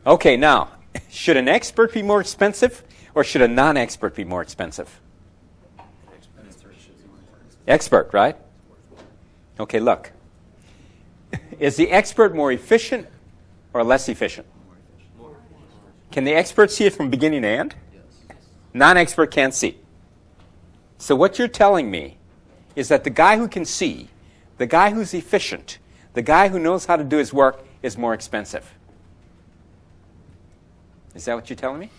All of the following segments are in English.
Okay, now, should an expert be more expensive or should a non-expert be more expensive? Expert, right? Okay, look. Is the expert more efficient or less efficient? Can the expert see it from beginning to end? Non-expert can't see. So what you're telling me is that the guy who can see, the guy who's efficient, the guy who knows how to do his work is more expensive. Is that what you're telling me?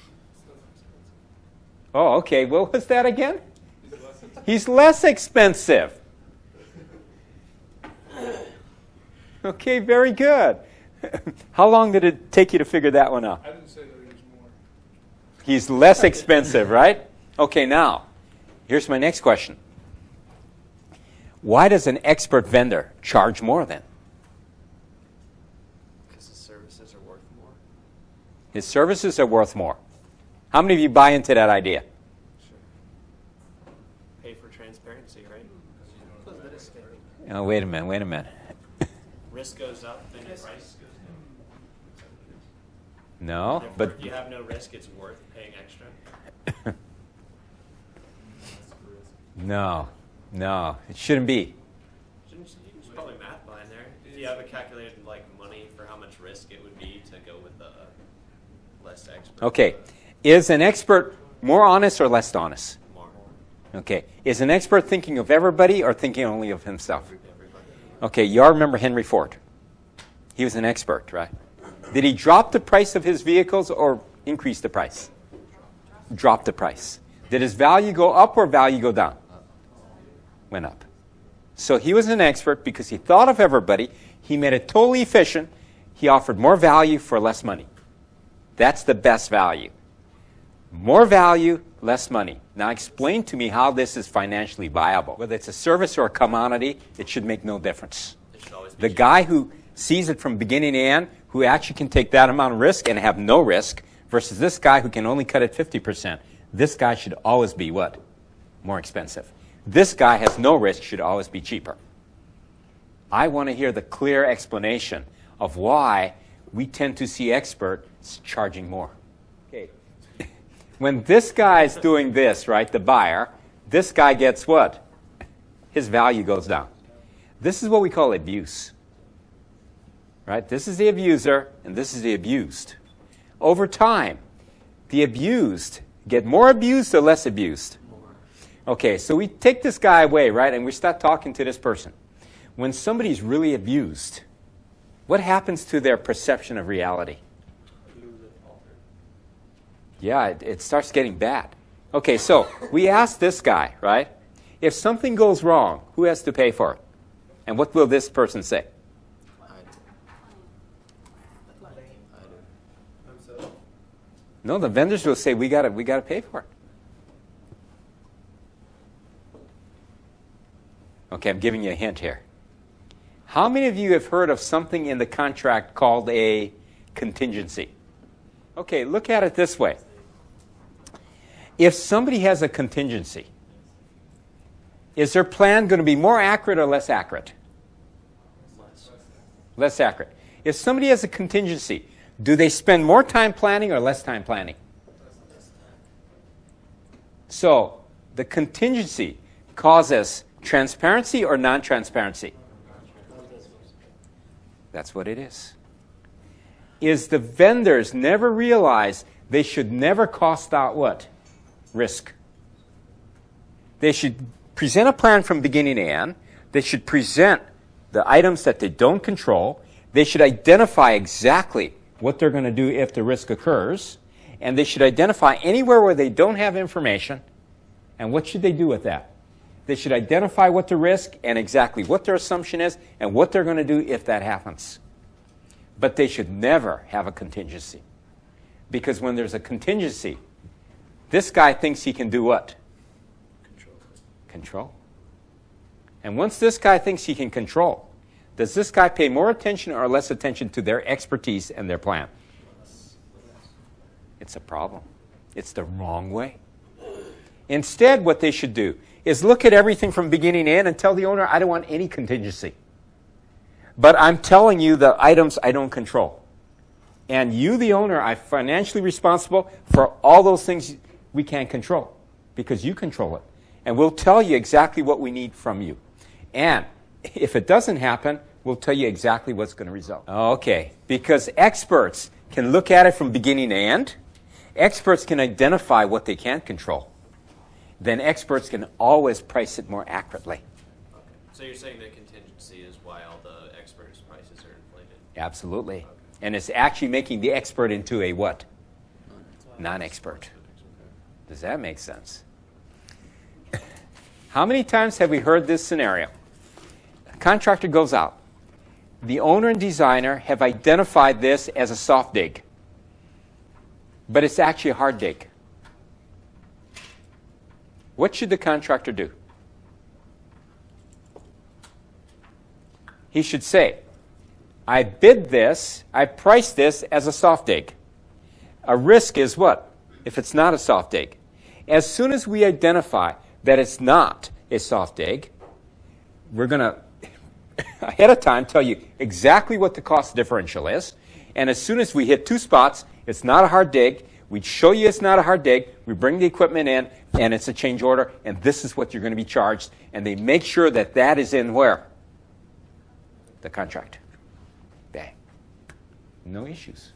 Oh, okay. What was that again? He's less expensive. Okay, very good. How long did it take you to figure that one out? I didn't say that he was more. He's less expensive, right? Okay, now, here's my next question. Why does an expert vendor charge more then? Because his services are worth more. His services are worth more. How many of you buy into that idea? Sure. Pay for transparency, right? Oh, wait a minute. Risk goes up, then your price goes down. No, Therefore, but if you have no risk, it's worth paying extra. no, it shouldn't be. There's probably math behind there. If you have a calculated money for how much risk it would be to go with the less expert. Okay, is an expert more honest or less honest? More. Okay, is an expert thinking of everybody or thinking only of himself? Okay, you all remember Henry Ford. He was an expert, right? Did he drop the price of his vehicles or increase the price? Drop the price. Did his value go up or value go down? Went up. So he was an expert because he thought of everybody. He made it totally efficient. He offered more value for less money. That's the best value. More value, less money. Now explain to me how this is financially viable. Whether it's a service or a commodity, it should make no difference. It should always be The cheap. guy who sees it from beginning to end, who actually can take that amount of risk and have no risk, versus this guy who can only cut it 50%, this guy should always be what? More expensive. This guy has no risk, should always be cheaper. I want to hear the clear explanation of why we tend to see experts charging more. Okay. When this guy's doing this, right, the buyer, this guy gets what? His value goes down. This is what we call abuse. Right? This is the abuser, and this is the abused. Over time, the abused get more abused or less abused? Okay, so we take this guy away, right, and we start talking to this person. When somebody's really abused, what happens to their perception of reality? Yeah, it starts getting bad. Okay, so we ask this guy, right? If something goes wrong, who has to pay for it? And what will this person say? No, the vendors will say, we gotta pay for it. Okay, I'm giving you a hint here. How many of you have heard of something in the contract called a contingency? Okay, look at it this way. If somebody has a contingency, is their plan going to be more accurate or less accurate? Less accurate. If somebody has a contingency, do they spend more time planning or less time planning? So, the contingency causes transparency or non-transparency? That's what it is. Is the vendors never realize they should never cost out what? Risk. They should present a plan from beginning to end. They should present the items that they don't control. They should identify exactly what they're going to do if the risk occurs. And they should identify anywhere where they don't have information. And what should they do with that? They should identify what the risk and exactly what their assumption is and what they're going to do if that happens. But they should never have a contingency. Because when there's a contingency, this guy thinks he can do what? Control. And once this guy thinks he can control, does this guy pay more attention or less attention to their expertise and their plan? It's a problem. It's the wrong way. Instead, what they should do is look at everything from beginning to end and tell the owner, I don't want any contingency. But I'm telling you the items I don't control. And you, the owner, are financially responsible for all those things we can't control because you control it. And we'll tell you exactly what we need from you. And if it doesn't happen, we'll tell you exactly what's going to result. Okay, because experts can look at it from beginning to end. Experts can identify what they can't control. Then experts can always price it more accurately. Okay. So you're saying that contingency is why all the experts' prices are inflated? Absolutely. Okay. And it's actually making the expert into a what? Non-expert. Does that make sense? How many times have we heard this scenario? A contractor goes out. The owner and designer have identified this as a soft dig, but it's actually a hard dig. What should the contractor do? He should say, I bid this, I priced this as a soft dig. A risk is what? If it's not a soft dig. As soon as we identify that it's not a soft dig, we're going to ahead of time tell you exactly what the cost differential is. And as soon as we hit two spots, it's not a hard dig, we show you it's not a hard dig, we bring the equipment in, and it's a change order, and this is what you're going to be charged. And they make sure that that is in where? The contract. Bang. No issues.